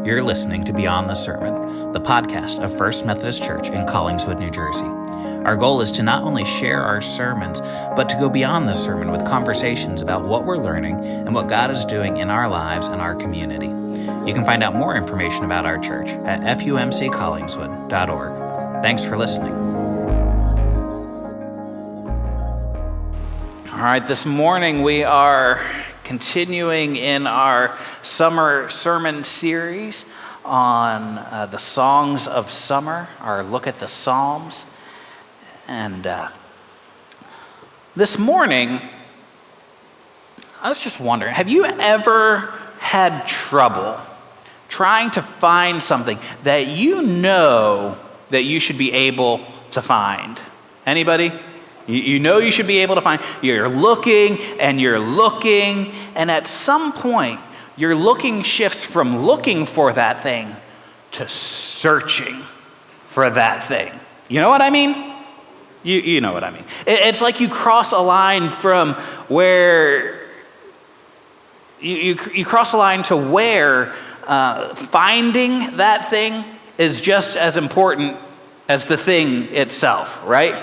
You're listening to Beyond the Sermon, the podcast of First Methodist Church in Collingswood, New Jersey. Our goal is to not only share our sermons, but to go beyond the sermon with conversations about what we're learning and what God is doing in our lives and our community. You can find out more information about our church at fumccollingswood.org. Thanks for listening. All right, this morning we are continuing in our summer sermon series on the songs of summer, our look at the Psalms. And this morning, I was just wondering, have you ever had trouble trying to find something that you know that you should be able to find? Anybody? You know you should be able to find. You're looking, and at some point, your looking shifts from looking for that thing to searching for that thing. You know what I mean? You know what I mean. It's like you cross a line from where you cross a line to where finding that thing is just as important as the thing itself, right?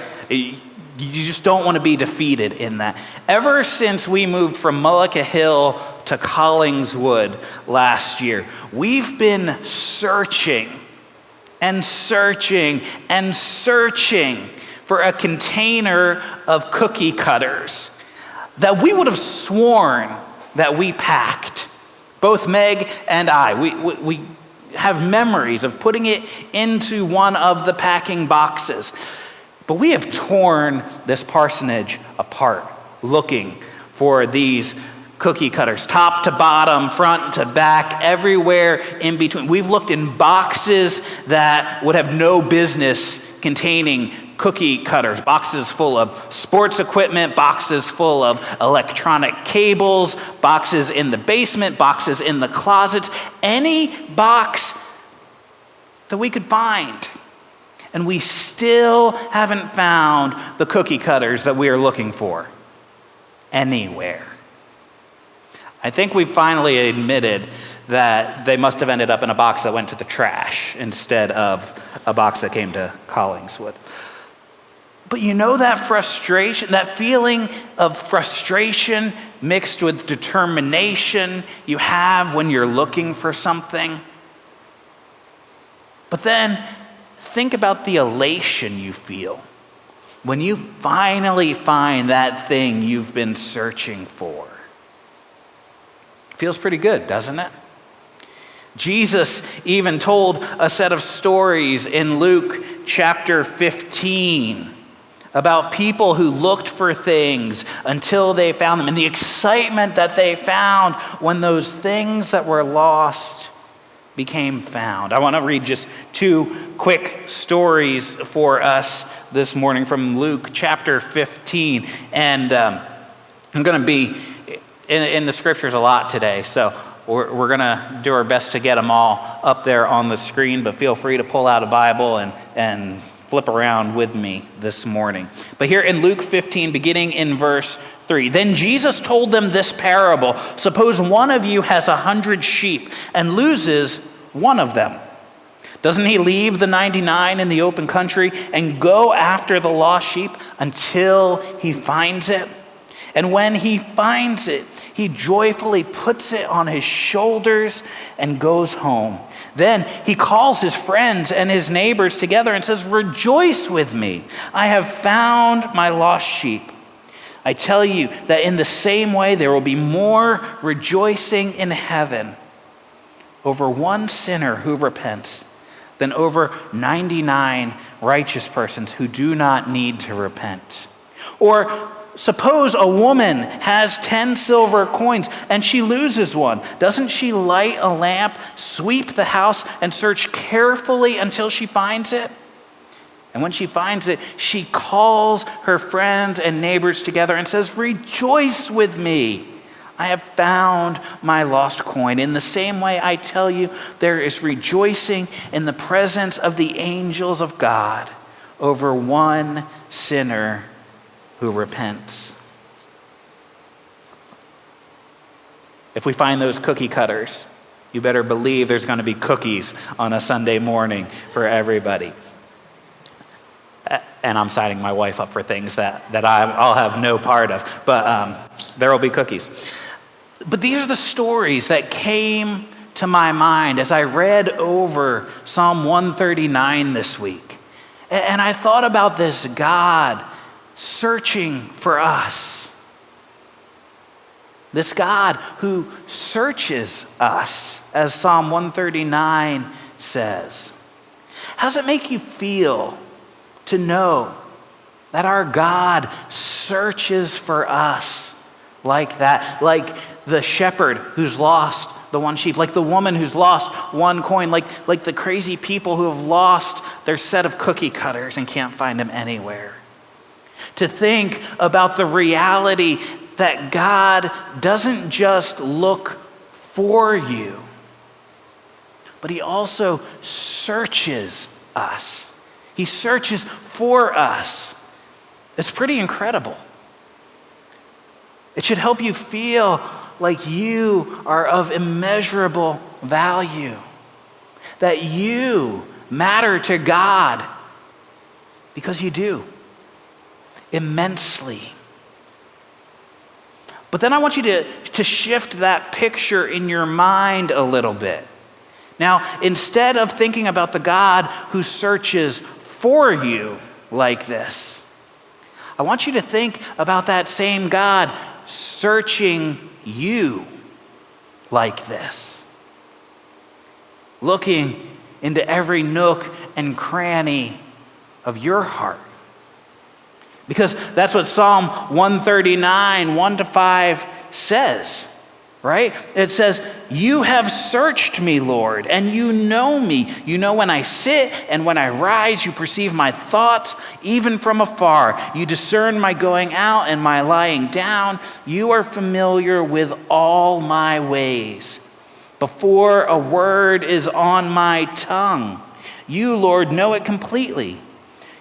You just don't want to be defeated in that. Ever since we moved from Mullica Hill to Collingswood last year, we've been searching and searching and searching for a container of cookie cutters that we would have sworn that we packed. Both Meg and I, we have memories of putting it into one of the packing boxes. But we have torn this parsonage apart looking for these cookie cutters, top to bottom, front to back, everywhere in between. We've looked in boxes that would have no business containing cookie cutters, boxes full of sports equipment, boxes full of electronic cables, boxes in the basement, boxes in the closets, any box that we could find. And we still haven't found the cookie cutters that we are looking for anywhere. I think we finally admitted that they must have ended up in a box that went to the trash instead of a box that came to Collingswood. But you know that frustration, that feeling of frustration mixed with determination you have when you're looking for something? But then think about the elation you feel when you finally find that thing you've been searching for. Feels pretty good, doesn't it? Jesus even told a set of stories in Luke chapter 15 about people who looked for things until they found them, and the excitement that they found when those things that were lost became found. I want to read just two quick stories for us this morning from Luke chapter 15. And I'm going to be in the scriptures a lot today, so we're going to do our best to get them all up there on the screen, but feel free to pull out a Bible and flip around with me this morning. But here in Luke 15, beginning in verse 3, then Jesus told them this parable. Suppose one of you has 100 sheep and loses one of them. Doesn't he leave the 99 in the open country and go after the lost sheep until he finds it? And when he finds it, he joyfully puts it on his shoulders and goes home. Then he calls his friends and his neighbors together and says, "Rejoice with me. I have found my lost sheep." I tell you that in the same way there will be more rejoicing in heaven over one sinner who repents than over 99 righteous persons who do not need to repent. Or suppose a woman has 10 silver coins and she loses one. Doesn't she light a lamp, sweep the house, and search carefully until she finds it? And when she finds it, she calls her friends and neighbors together and says, "Rejoice with me. I have found my lost coin." In the same way, I tell you, there is rejoicing in the presence of the angels of God over one sinner who repents. If we find those cookie cutters, you better believe there's going to be cookies on a Sunday morning for everybody. And I'm signing my wife up for things that I'll have no part of, but there will be cookies. But these are the stories that came to my mind as I read over Psalm 139 this week. And I thought about this God searching for us. This God who searches us, as Psalm 139 says. How does it make you feel to know that our God searches for us like that? Like the shepherd who's lost the one sheep, like the woman who's lost one coin, like the crazy people who have lost their set of cookie cutters and can't find them anywhere. To think about the reality that God doesn't just look for you, but he also searches us. He searches for us. It's pretty incredible. It should help you feel like you are of immeasurable value, that you matter to God, because you do, immensely. But then I want you to shift that picture in your mind a little bit. Now, instead of thinking about the God who searches for you like this, I want you to think about that same God searching you like this. Looking into every nook and cranny of your heart. Because that's what Psalm 139, 1-5 says, right? It says, you have searched me, Lord, and you know me. You know when I sit and when I rise, you perceive my thoughts, even from afar. You discern my going out and my lying down. You are familiar with all my ways. Before a word is on my tongue, you, Lord, know it completely.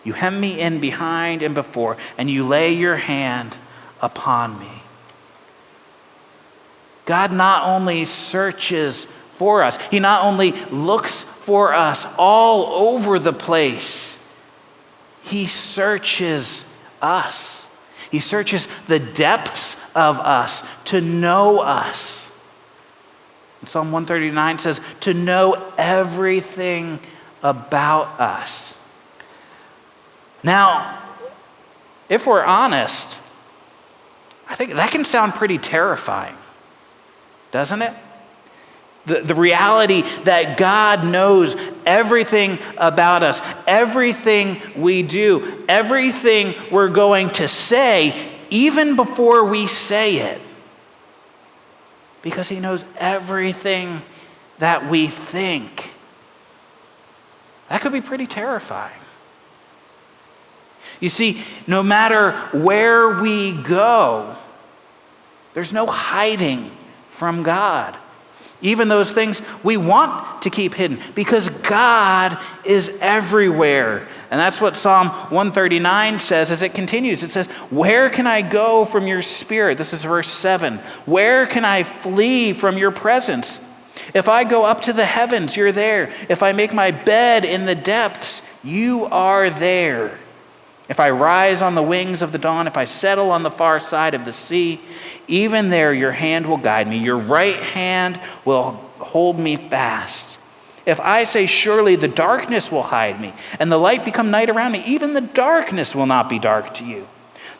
You hem me in behind and before, and you lay your hand upon me. God not only searches for us, he not only looks for us all over the place, he searches us. He searches the depths of us to know us. And Psalm 139 says, to know everything about us. Now, if we're honest, I think that can sound pretty terrifying, doesn't it? The reality that God knows everything about us, everything we do, everything we're going to say, even before we say it. Because he knows everything that we think. That could be pretty terrifying. You see, no matter where we go, there's no hiding from God. Even those things we want to keep hidden, because God is everywhere. And that's what Psalm 139 says as it continues. It says, where can I go from your spirit? This is verse 7. Where can I flee from your presence? If I go up to the heavens, you're there. If I make my bed in the depths, you are there. If I rise on the wings of the dawn, if I settle on the far side of the sea, even there your hand will guide me. Your right hand will hold me fast. If I say, surely the darkness will hide me, and the light become night around me, even the darkness will not be dark to you.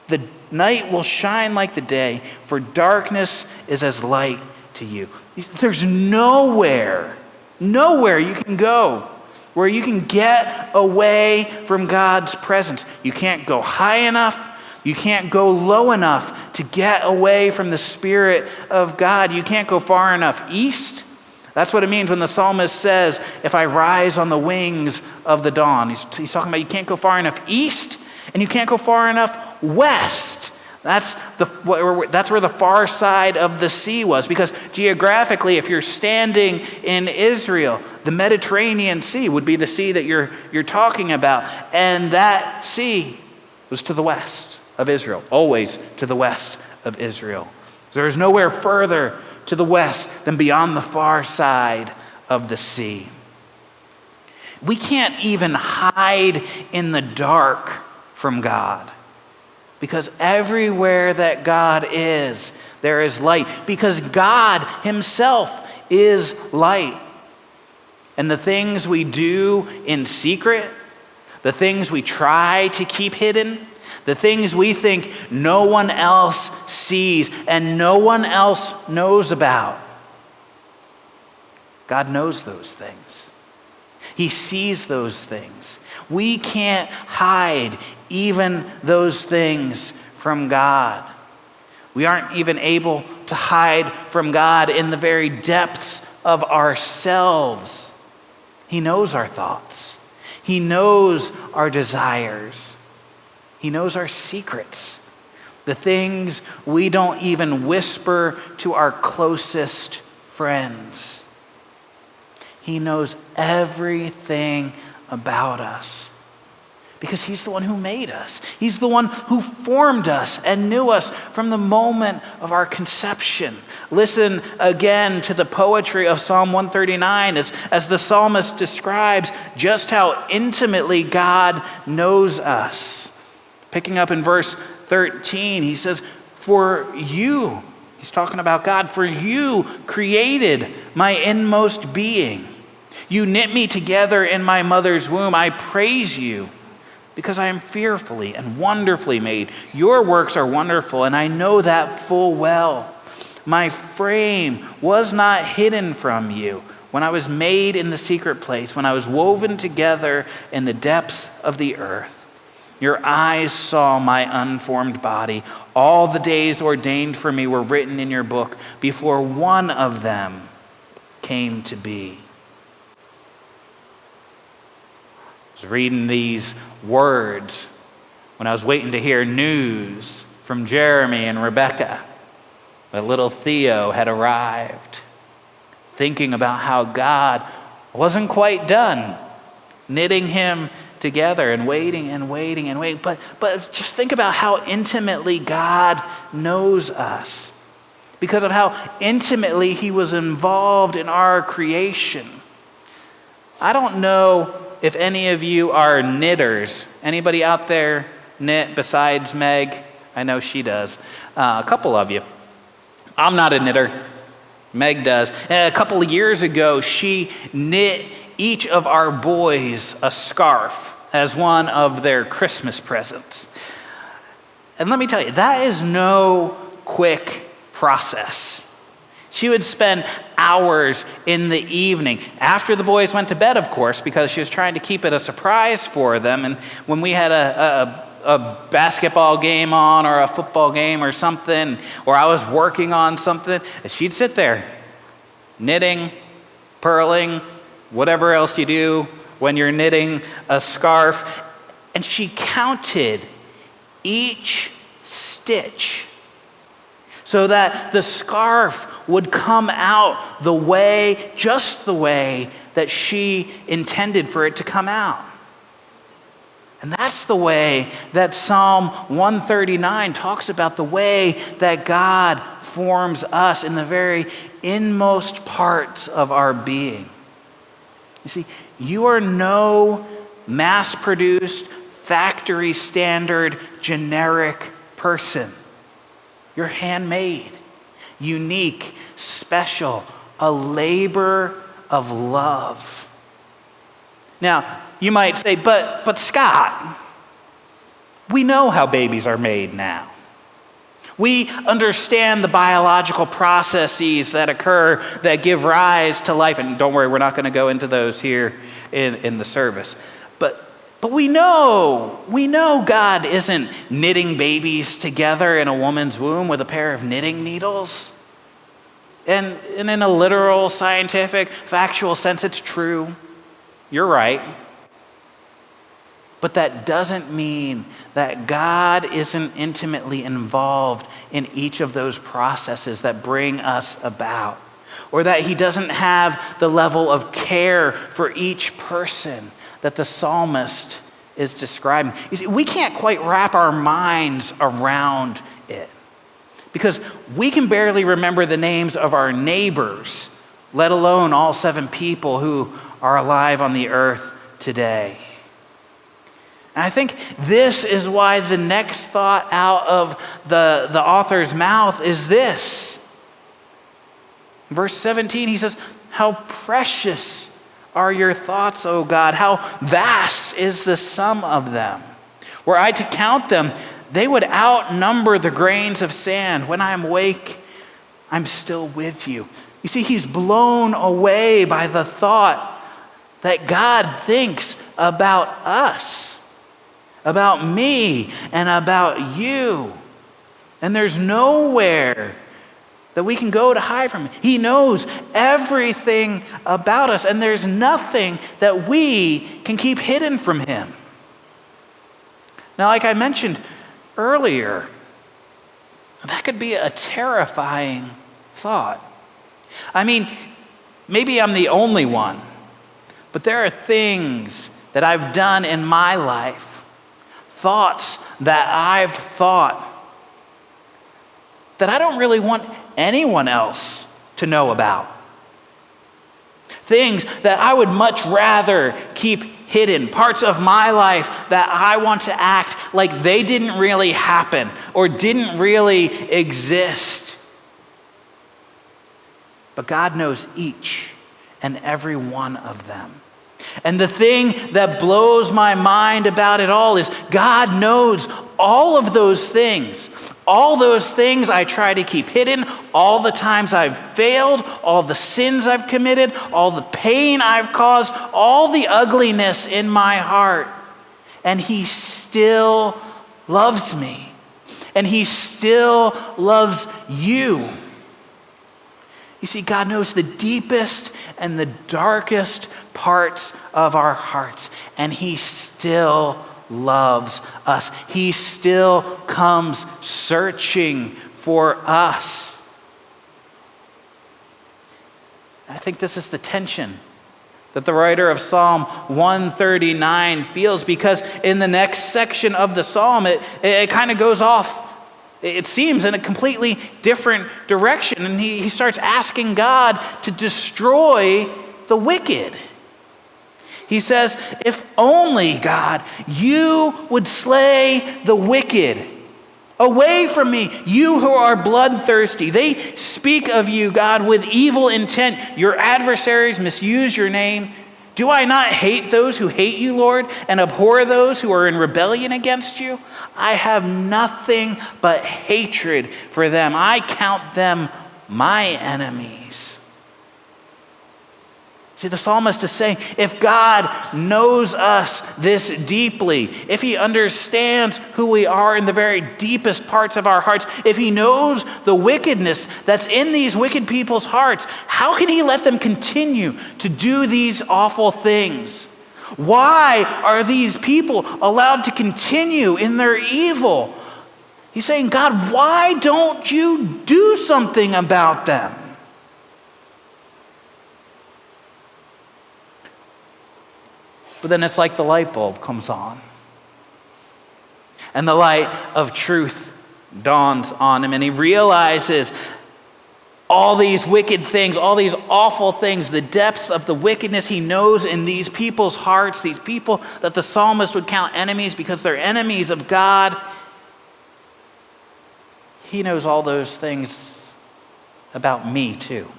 The night will shine like the day, for darkness is as light to you. There's nowhere you can go where you can get away from God's presence. You can't go high enough. You can't go low enough to get away from the Spirit of God. You can't go far enough east. That's what it means when the psalmist says, if I rise on the wings of the dawn. He's talking about you can't go far enough east and you can't go far enough west. That's where the far side of the sea was, because geographically, if you're standing in Israel, the Mediterranean Sea would be the sea that you're talking about, and that sea was to the west of Israel, always to the west of Israel. So there's nowhere further to the west than beyond the far side of the sea. We can't even hide in the dark from God, because everywhere that God is, there is light, because God himself is light. And the things we do in secret, the things we try to keep hidden, the things we think no one else sees and no one else knows about, God knows those things. He sees those things. We can't hide even those things from God. We aren't even able to hide from God in the very depths of ourselves. He knows our thoughts. He knows our desires. He knows our secrets, the things we don't even whisper to our closest friends. He knows everything about us because he's the one who made us. He's the one who formed us and knew us from the moment of our conception. Listen again to the poetry of Psalm 139 as the psalmist describes just how intimately God knows us. Picking up in verse 13, he says, "For you," he's talking about God, "for you created my inmost being. You knit me together in my mother's womb. I praise you because I am fearfully and wonderfully made. Your works are wonderful, and I know that full well. My frame was not hidden from you when I was made in the secret place, when I was woven together in the depths of the earth. Your eyes saw my unformed body. All the days ordained for me were written in your book before one of them came to be." I was reading these words when I was waiting to hear news from Jeremy and Rebecca that little Theo had arrived, thinking about how God wasn't quite done knitting him together and waiting and waiting and waiting. But just think about how intimately God knows us because of how intimately he was involved in our creation. I don't know if any of you are knitters. Anybody out there knit besides Meg? I know she does. A couple of you. I'm not a knitter. Meg does. A couple of years ago, she knit each of our boys a scarf as one of their Christmas presents. And let me tell you, that is no quick process. She would spend hours in the evening, after the boys went to bed, of course, because she was trying to keep it a surprise for them. And when we had a basketball game on or a football game or something, or I was working on something, she'd sit there knitting, purling, whatever else you do when you're knitting a scarf. And she counted each stitch so that the scarf would come out just the way that she intended for it to come out. And that's the way that Psalm 139 talks about the way that God forms us in the very inmost parts of our being. You see, you are no mass-produced, factory standard, generic person. You're handmade, unique, special, a labor of love. Now, you might say, but Scott, we know how babies are made now. We understand the biological processes that occur that give rise to life. And don't worry, we're not going to go into those here in the service. But we know God isn't knitting babies together in a woman's womb with a pair of knitting needles. And in a literal, scientific, factual sense, it's true. You're right. But that doesn't mean that God isn't intimately involved in each of those processes that bring us about, or that he doesn't have the level of care for each person that the psalmist is describing. You see, we can't quite wrap our minds around it Because we can barely remember the names of our neighbors, let alone all 7 people who are alive on the earth today. And I think this is why the next thought out of the author's mouth is this. In verse 17, he says, "How precious are your thoughts, O God? How vast is the sum of them. Were I to count them, they would outnumber the grains of sand. When I am awake, I'm still with you." You see, he's blown away by the thought that God thinks about us, about me, and about you. And there's nowhere that we can go to hide from him. He knows everything about us, and there's nothing that we can keep hidden from him. Now, like I mentioned earlier, that could be a terrifying thought. I mean, maybe I'm the only one, but there are things that I've done in my life, thoughts that I've thought, that I don't really want anyone else to know about. Things that I would much rather keep hidden, parts of my life that I want to act like they didn't really happen or didn't really exist. But God knows each and every one of them. And the thing that blows my mind about it all is God knows all of those things. All those things I try to keep hidden, all the times I've failed, all the sins I've committed, all the pain I've caused, all the ugliness in my heart. And he still loves me. And he still loves you. You see, God knows the deepest and the darkest parts of our hearts, and he still loves us. He still comes searching for us. I think this is the tension that the writer of Psalm 139 feels, because in the next section of the psalm, it kind of goes off, it seems, in a completely different direction. And he starts asking God to destroy the wicked. He says, "If only, God, you would slay the wicked. Away from me, you who are bloodthirsty. They speak of you, God, with evil intent. Your adversaries misuse your name. Do I not hate those who hate you, Lord, and abhor those who are in rebellion against you? I have nothing but hatred for them. I count them my enemies." See, the psalmist is saying, if God knows us this deeply, if he understands who we are in the very deepest parts of our hearts, if he knows the wickedness that's in these wicked people's hearts, how can he let them continue to do these awful things? Why are these people allowed to continue in their evil? He's saying, God, why don't you do something about them? But then it's like the light bulb comes on. And the light of truth dawns on him. And he realizes all these wicked things, all these awful things, the depths of the wickedness he knows in these people's hearts, these people that the psalmist would count enemies because they're enemies of God. He knows all those things about me too.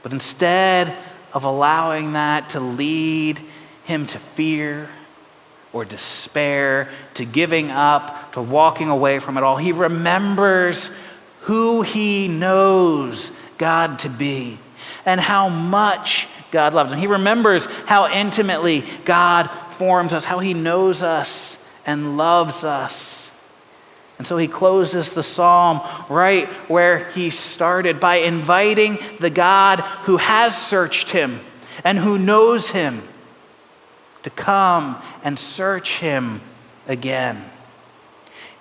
But instead of allowing that to lead him to fear or despair, to giving up, to walking away from it all, he remembers who he knows God to be and how much God loves him. He remembers how intimately God forms us, how he knows us and loves us. And so he closes the psalm right where he started, by inviting the God who has searched him and who knows him to come and search him again.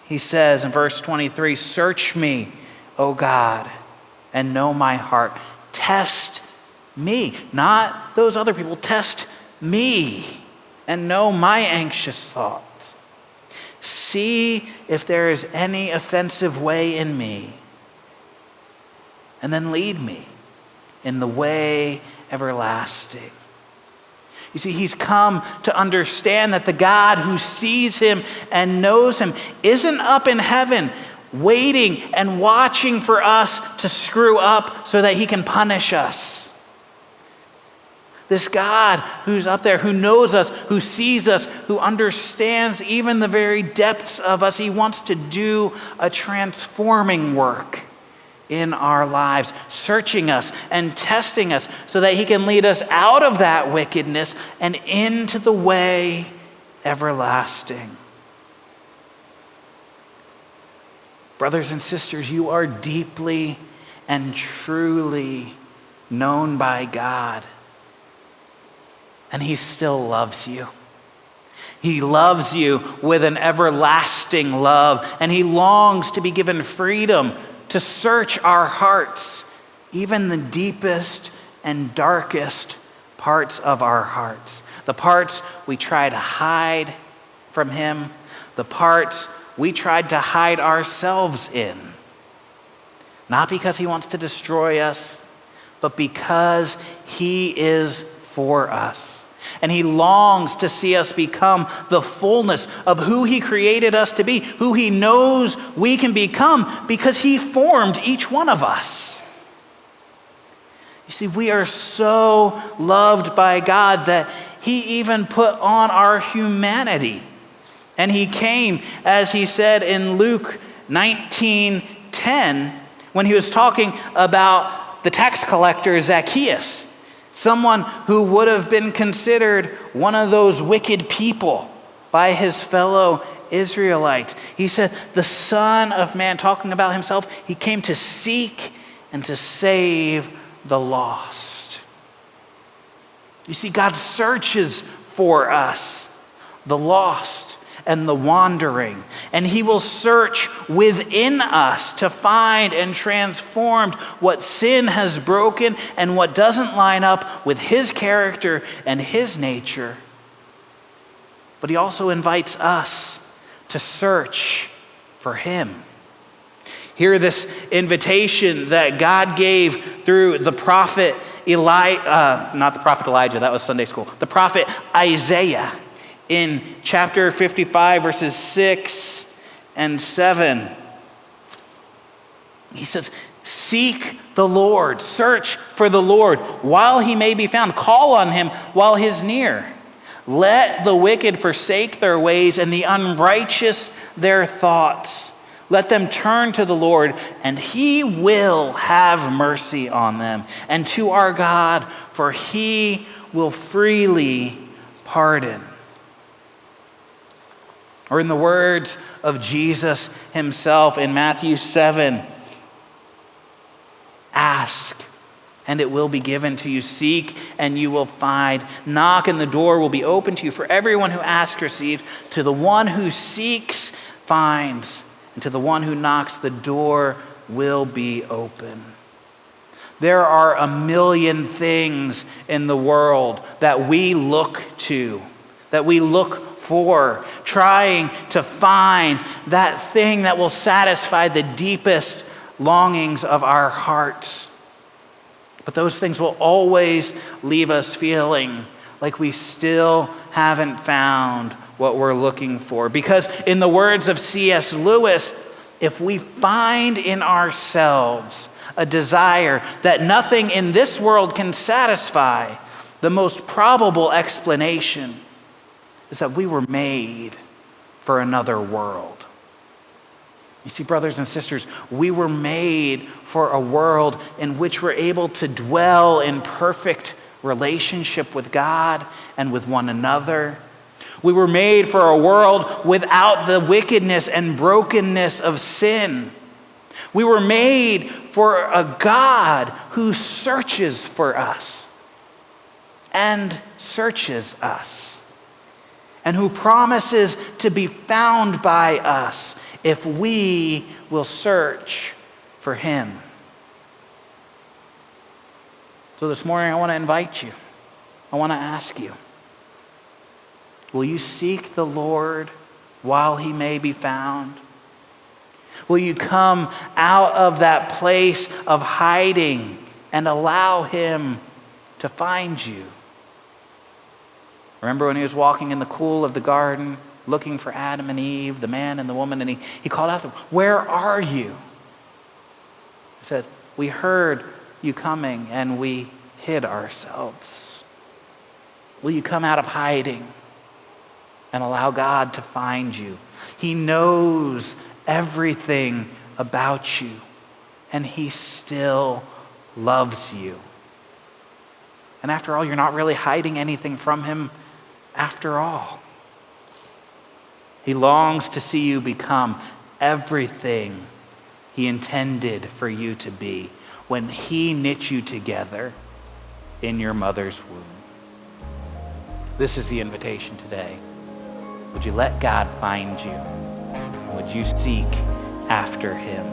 He says in verse 23, "Search me, O God, and know my heart. Test me," not those other people. "Test me and know my anxious thoughts. See if there is any offensive way in me, and then lead me in the way everlasting. You see, he's come to understand that the God who sees him and knows him isn't up in heaven waiting and watching for us to screw up so that he can punish us. This God who's up there, who knows us, who sees us, who understands even the very depths of us, he wants to do a transforming work in our lives, searching us and testing us so that he can lead us out of that wickedness and into the way everlasting. Brothers and sisters, you are deeply and truly known by God. And he still loves you. He loves you with an everlasting love, and he longs to be given freedom to search our hearts, even the deepest and darkest parts of our hearts. The parts we try to hide from him, the parts we tried to hide ourselves in. Not because he wants to destroy us, but because he is for us. And he longs to see us become the fullness of who he created us to be, who he knows we can become because he formed each one of us. You see, we are so loved by God that he even put on our humanity. And he came, as he said in Luke 19:10, when he was talking about the tax collector Zacchaeus, someone who would have been considered one of those wicked people by his fellow Israelites. He said, the Son of Man, talking about himself, he came to seek and to save the lost. You see, God searches for us, the lost and the wandering, and he will search within us to find and transform what sin has broken and what doesn't line up with his character and his nature. But he also invites us to search for him. Hear this invitation that God gave through the prophet not the prophet Elijah, that was Sunday school, the prophet Isaiah. In chapter 55, verses 6 and 7, he says, seek the Lord, search for the Lord while he may be found. Call on him while he's near. Let the wicked forsake their ways and the unrighteous their thoughts. Let them turn to the Lord, and he will have mercy on them, and to our God, for he will freely pardon. Or in the words of Jesus himself in Matthew 7, ask and it will be given to you. Seek and you will find. Knock and the door will be open to you. For everyone who asks receives. To the one who seeks finds. And to the one who knocks the door will be open. There are a million things in the world that we look to, that we look for, trying to find that thing that will satisfy the deepest longings of our hearts. But those things will always leave us feeling like we still haven't found what we're looking for. Because in the words of C.S. Lewis, if we find in ourselves a desire that nothing in this world can satisfy, the most probable explanation is that we were made for another world. You see, brothers and sisters, we were made for a world in which we're able to dwell in perfect relationship with God and with one another. We were made for a world without the wickedness and brokenness of sin. We were made for a God who searches for us and searches us, and who promises to be found by us if we will search for him. So this morning I want to invite you. I want to ask you, will you seek the Lord while he may be found? Will you come out of that place of hiding and allow him to find you? Remember when he was walking in the cool of the garden, looking for Adam and Eve, the man and the woman, and he called out to them, "Where are you?" He said, "We heard you coming and we hid ourselves." Will you come out of hiding and allow God to find you? He knows everything about you, and he still loves you. And after all, you're not really hiding anything from him after all. He longs to see you become everything he intended for you to be when he knit you together in your mother's womb. This is the invitation today. Would you let God find you? Would you seek after him?